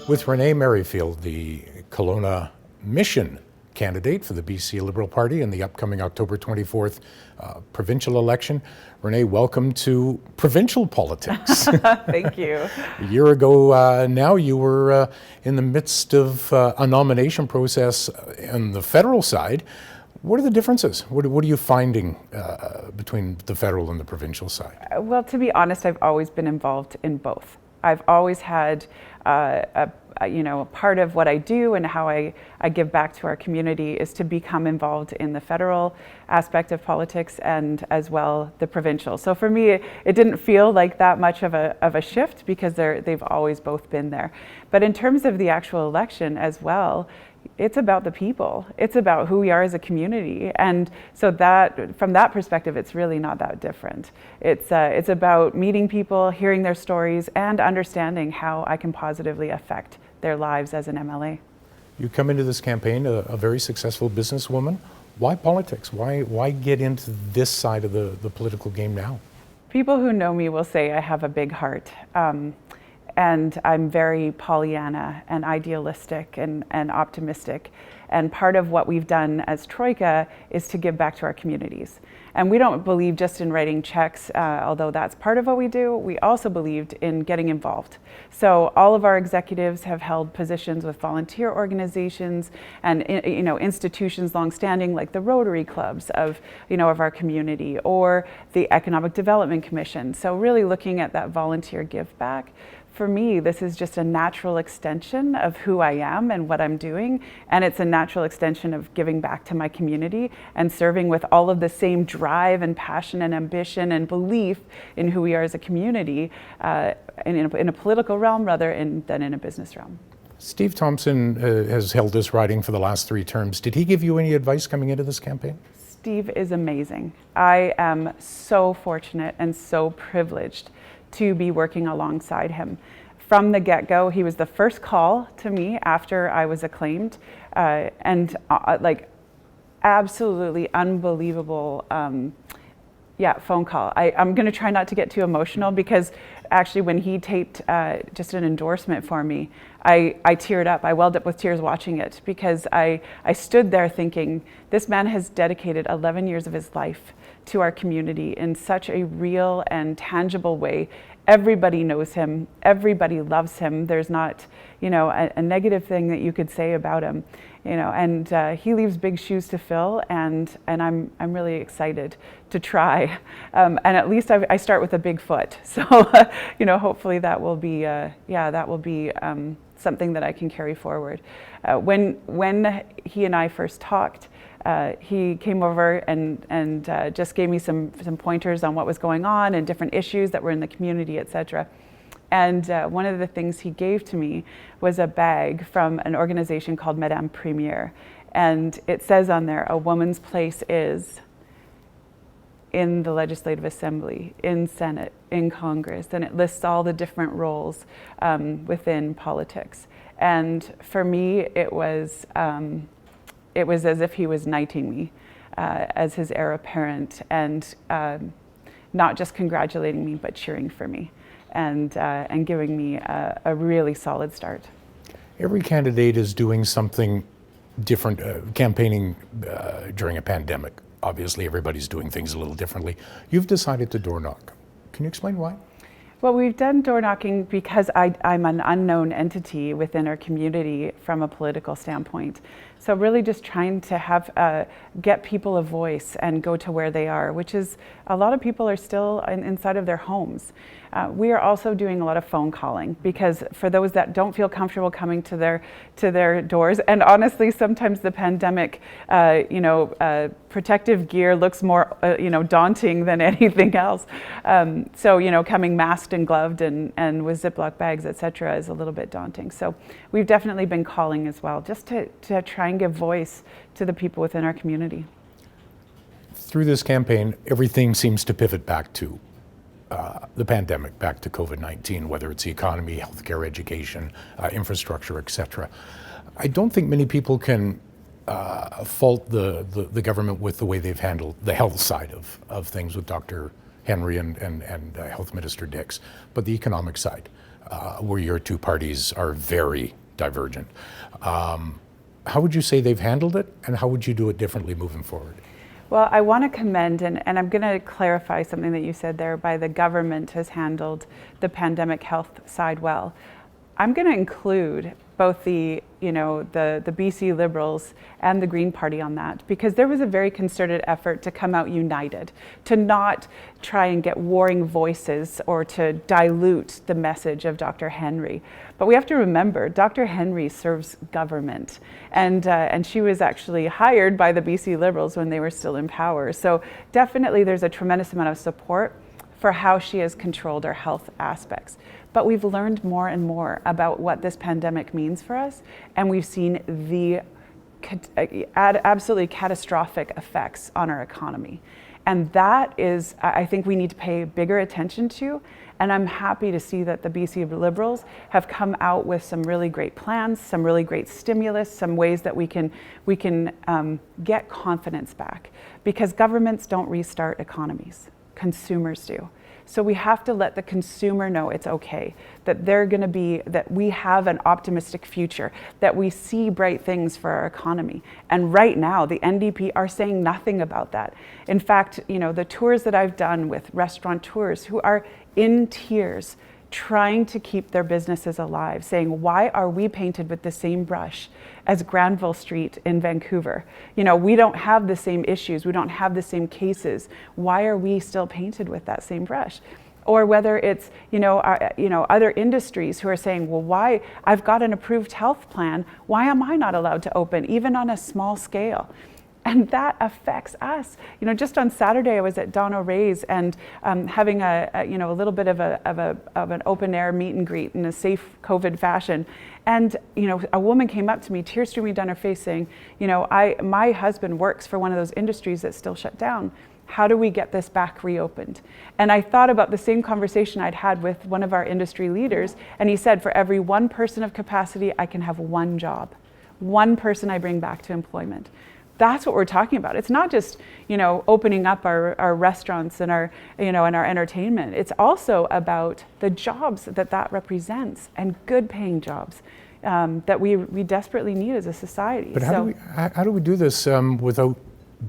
with Renee Merrifield, the Kelowna Mission candidate for the BC Liberal Party in the upcoming October 24th provincial election. Renee, welcome to provincial politics. Thank you. A year ago now, you were in the midst of a nomination process on the federal side. What are the differences? What are you finding between the federal and the provincial side? Well, to be honest, I've always been involved in both. I've always had a part of what I do and how I give back to our community is to become involved in the federal aspect of politics and as well the provincial. So for me, it didn't feel like that much of a shift because they've always both been there. But in terms of the actual election as well, it's about the people. It's about who we are as a community. And so that, from that perspective, it's really not that different. It's about meeting people, hearing their stories, and understanding how I can positively affect their lives as an MLA. You come into this campaign a very successful businesswoman. Why politics? Why get into this side of the political game now? People who know me will say I have a big heart. And I'm very Pollyanna and idealistic and optimistic. And part of what we've done as Troika is to give back to our communities. And we don't believe just in writing checks, although that's part of what we do. We also believed in getting involved. So all of our executives have held positions with volunteer organizations and institutions longstanding like the Rotary Clubs of our community or the Economic Development Commission. So really looking at that volunteer give back. For me, this is just a natural extension of who I am and what I'm doing, and it's a natural extension of giving back to my community and serving with all of the same drive and passion and ambition and belief in who we are as a community in a political realm rather than in a business realm. Steve Thompson has held this riding for the last 3 terms. Did he give you any advice coming into this campaign? Steve is amazing. I am so fortunate and so privileged to be working alongside him. From the get-go, he was the first call to me after I was acclaimed, and absolutely unbelievable phone call. I'm going to try not to get too emotional because actually when he taped just an endorsement for me, I teared up. I welled up with tears watching it because I stood there thinking, this man has dedicated 11 years of his life to our community in such a real and tangible way. Everybody knows him. Everybody loves him. There's not, a negative thing that you could say about him, and he leaves big shoes to fill, and I'm really excited to try. And at least I start with a big foot. So, hopefully that will be, something that I can carry forward. When he and I first talked, he came over and just gave me some pointers on what was going on and different issues that were in the community, etc. And one of the things he gave to me was a bag from an organization called Madame Premier. And it says on there, a woman's place is in the Legislative Assembly, in Senate, in Congress, and it lists all the different roles within politics. And for me, it was as if he was knighting me as his heir apparent and not just congratulating me, but cheering for me and giving me a really solid start. Every candidate is doing something different, campaigning during a pandemic. Obviously, everybody's doing things a little differently. You've decided to door knock. Can you explain why? Well, we've done door knocking because I'm an unknown entity within our community from a political standpoint. So really just trying to get people a voice and go to where they are, which is a lot of people are still inside of their homes. We are also doing a lot of phone calling because for those that don't feel comfortable coming to their doors, and honestly, sometimes the pandemic, protective gear looks more, daunting than anything else. So, coming masked and gloved and with Ziploc bags, etc., is a little bit daunting. So we've definitely been calling as well, just to try and give voice to the people within our community. Through this campaign, everything seems to pivot back to the pandemic, back to COVID-19, whether it's the economy, healthcare, education, infrastructure, etc. I don't think many people can fault the government with the way they've handled the health side of things with Dr. Henry and Health Minister Dix, but the economic side. where your two parties are very divergent. How would you say they've handled it, and how would you do it differently moving forward? Well, I want to commend, and I'm going to clarify something that you said there, by the government has handled the pandemic health side well. I'm going to include both the BC Liberals and the Green Party on that, because there was a very concerted effort to come out united, to not try and get warring voices or to dilute the message of Dr. Henry. But we have to remember, Dr. Henry serves government, and she was actually hired by the BC Liberals when they were still in power. So definitely there's a tremendous amount of support for how she has controlled our health aspects. But we've learned more and more about what this pandemic means for us, and we've seen the absolutely catastrophic effects on our economy. And that is, I think we need to pay bigger attention to, and I'm happy to see that the BC Liberals have come out with some really great plans, some really great stimulus, some ways that we can get confidence back, because governments don't restart economies, consumers do. So we have to let the consumer know it's okay, that that we have an optimistic future, that we see bright things for our economy. And right now, the NDP are saying nothing about that. In fact, the tours that I've done with restaurateurs who are in tears, trying to keep their businesses alive, saying, why are we painted with the same brush as Granville Street in Vancouver? We don't have the same issues, we don't have the same cases. Why are we still painted with that same brush? Or whether it's, other industries who are saying, well, why, I've got an approved health plan, why am I not allowed to open, even on a small scale? And that affects us. Just on Saturday, I was at Don O'Reilly's and having a little bit of an open air meet and greet in a safe COVID fashion. And a woman came up to me, tears streaming down her face, saying, my husband works for one of those industries that's still shut down. How do we get this back reopened? And I thought about the same conversation I'd had with one of our industry leaders, and he said, for every one person of capacity, I can have one job. One person I bring back to employment. That's what we're talking about. It's not just, opening up our restaurants and our entertainment. It's also about the jobs that represents, and good paying jobs that we desperately need as a society. But how do we do this without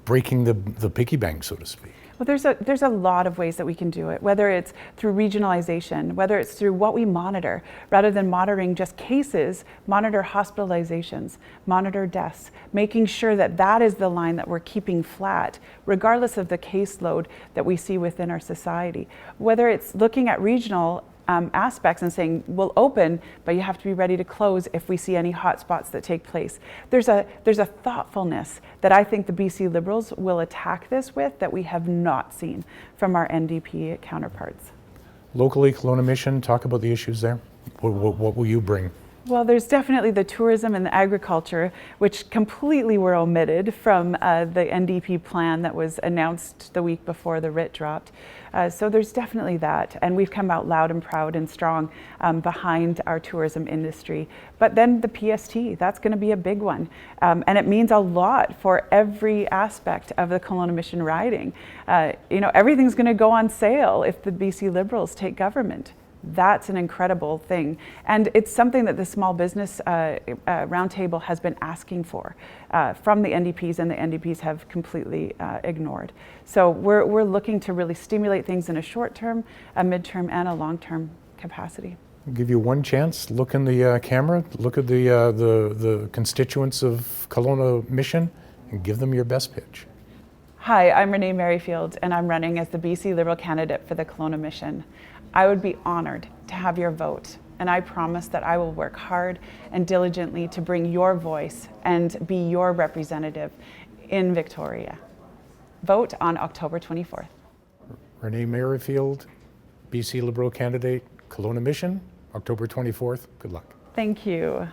breaking the piggy bank, so to speak? Well, there's a lot of ways that we can do it, whether it's through regionalization, whether it's through what we monitor. Rather than monitoring just cases, monitor hospitalizations, monitor deaths, making sure that is the line that we're keeping flat, regardless of the caseload that we see within our society. Whether it's looking at regional aspects and saying, we'll open, but you have to be ready to close if we see any hotspots that take place. There's a thoughtfulness that I think the BC Liberals will attack this with that we have not seen from our NDP counterparts. Locally, Kelowna Mission, talk about the issues there. What will you bring? Well, there's definitely the tourism and the agriculture, which completely were omitted from the NDP plan that was announced the week before the writ dropped. So there's definitely that. And we've come out loud and proud and strong behind our tourism industry. But then the PST, that's going to be a big one. And it means a lot for every aspect of the Kelowna Mission riding. Everything's going to go on sale if the BC Liberals take government. That's an incredible thing. And it's something that the Small Business Roundtable has been asking for from the NDPs, and the NDPs have completely ignored. So we're looking to really stimulate things in a short term, a midterm, and a long term capacity. I'll give you one chance. Look in the camera, look at the constituents of Kelowna Mission, and give them your best pitch. Hi, I'm Renee Merrifield, and I'm running as the BC Liberal candidate for the Kelowna Mission. I would be honored to have your vote, and I promise that I will work hard and diligently to bring your voice and be your representative in Victoria. Vote on October 24th. Renee Merrifield, BC Liberal candidate, Kelowna Mission, October 24th. Good luck. Thank you.